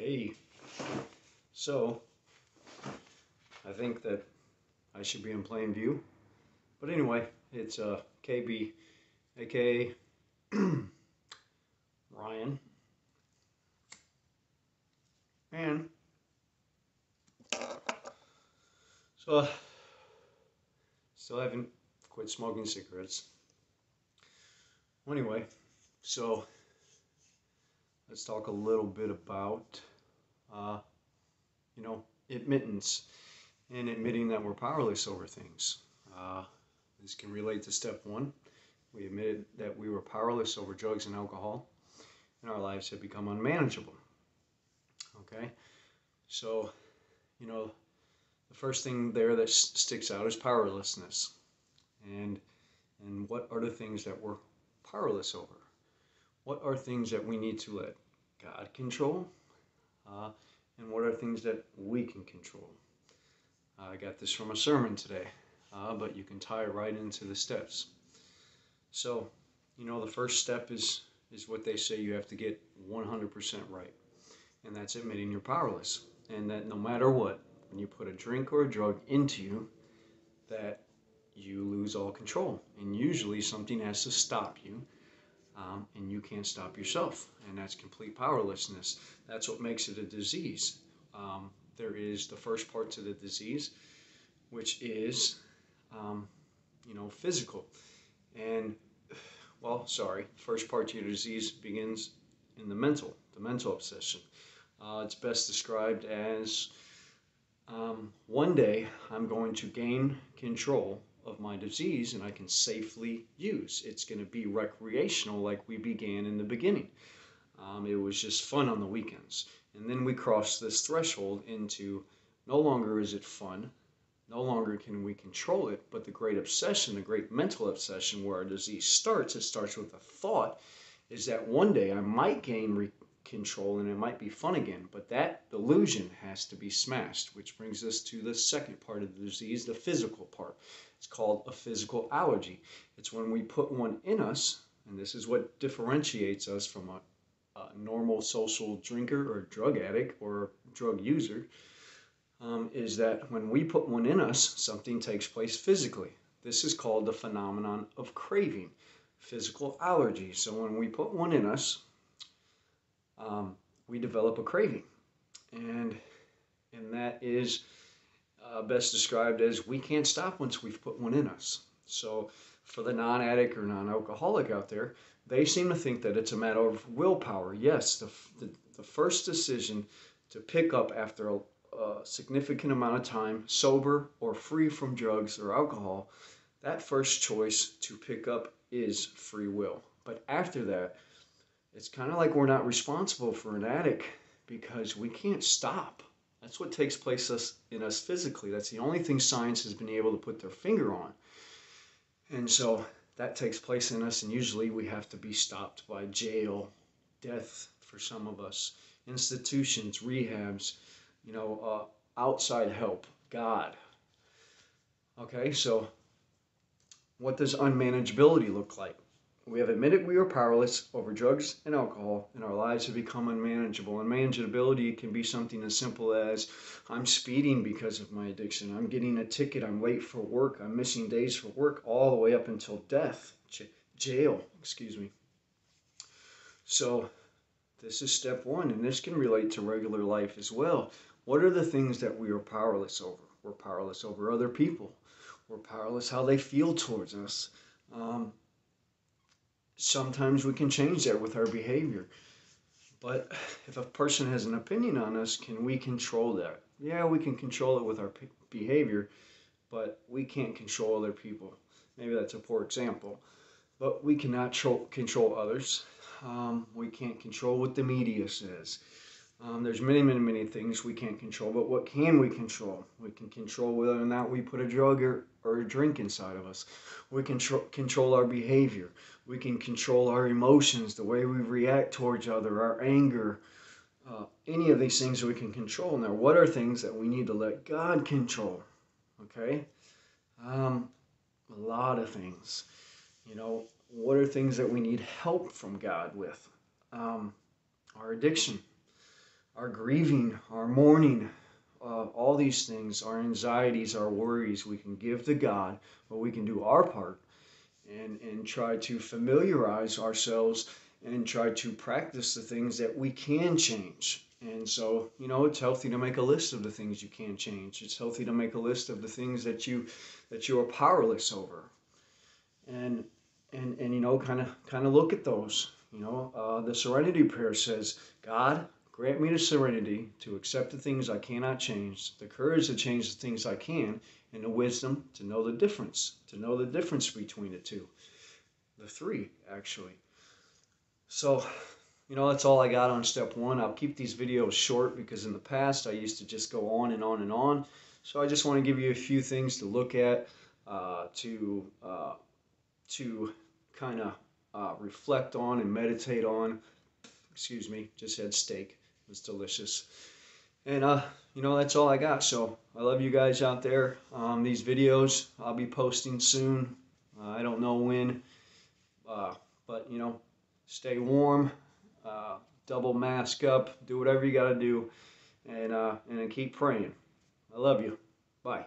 Hey, so I think that I should be in plain view. But anyway, it's KB, aka Ryan, and so still haven't quit smoking cigarettes. Well, anyway, so let's talk a little bit about, uh, admittance and admitting that we're powerless over things. Uh, this can relate to step one. We admitted that we were powerless over drugs and alcohol, and our lives had become unmanageable. Okay, so you know the first thing there that sticks out is powerlessness, and what are the things that we're powerless over? What are things that we need to let God control, uh, and what are things that we can control? I got this from a sermon today, but you can tie it right into the steps. So, the first step is what they say you have to get 100% right, and that's admitting you're powerless, and that no matter what, when you put a drink or a drug into you, that you lose all control, and usually something has to stop you, and you can't stop yourself, and that's complete powerlessness. That's what makes it a disease. There is the first part to the disease, which is, physical. And, first part to your disease begins in the mental obsession. It's best described as one day I'm going to gain control of my disease and I can safely use. It's going to be recreational like we began in the beginning. It was just fun on the weekends. And then we cross this threshold into no longer is it fun, no longer can we control it, but the great obsession, the great mental obsession where our disease starts, it starts with a thought, is that one day I might gain control and it might be fun again, but that illusion has to be smashed, which brings us to the second part of the disease, the physical part. It's called a physical allergy. It's when we put one in us, and this is what differentiates us from a normal social drinker or drug addict or drug user, is that when we put one in us, something takes place physically. This is called the phenomenon of craving, physical allergy. So when we put one in us, we develop a craving, and that is best described as we can't stop once we've put one in us. So for the non-addict or non-alcoholic out there, they seem to think that it's a matter of willpower. Yes, the first decision to pick up after a significant amount of time, sober or free from drugs or alcohol, that first choice to pick up is free will. But after that, it's kind of like we're not responsible for an addict because we can't stop. That's what takes place in us physically. That's the only thing science has been able to put their finger on. And so that takes place in us, and usually we have to be stopped by jail, death for some of us, institutions, rehabs, outside help, God. Okay, so what does unmanageability look like? We have admitted we are powerless over drugs and alcohol, and our lives have become unmanageable. Unmanageability can be something as simple as I'm speeding because of my addiction, I'm getting a ticket, I'm late for work, I'm missing days for work, all the way up until death, jail. So this is step one, and this can relate to regular life as well. What are the things that we are powerless over? We're powerless over other people. We're powerless how they feel towards us. Sometimes we can change that with our behavior. But if a person has an opinion on us, can we control that? Yeah, we can control it with our behavior, but we can't control other people. Maybe that's a poor example. But we cannot control others. We can't control what the media says. There's many things we can't control, but what can we control? We can control whether or not we put a drug or a drink inside of us. We can control our behavior. We can control our emotions, the way we react towards other, our anger. Any of these things we can control. Now, what are things that we need to let God control? Okay? A lot of things. What are things that we need help from God with? Our addiction. our grieving, our mourning, all these things, our anxieties, our worries, we can give to God, but we can do our part and try to familiarize ourselves and try to practice the things that we can change. And so, it's healthy to make a list of the things you can change. It's healthy to make a list of the things that you are powerless over. And kind of look at those. The Serenity Prayer says, God, grant me the serenity to accept the things I cannot change, the courage to change the things I can, and the wisdom to know the difference between the two, the three, actually. So, that's all I got on step one. I'll keep these videos short because in the past I used to just go on and on and on. So I just want to give you a few things to look at, to kind of reflect on and meditate on. Excuse me, just had steak. It was delicious. And that's all I got. So I love you guys out there. These videos I'll be posting soon. I don't know when, but stay warm. Double mask up. Do whatever you got to do, and keep praying. I love you. Bye.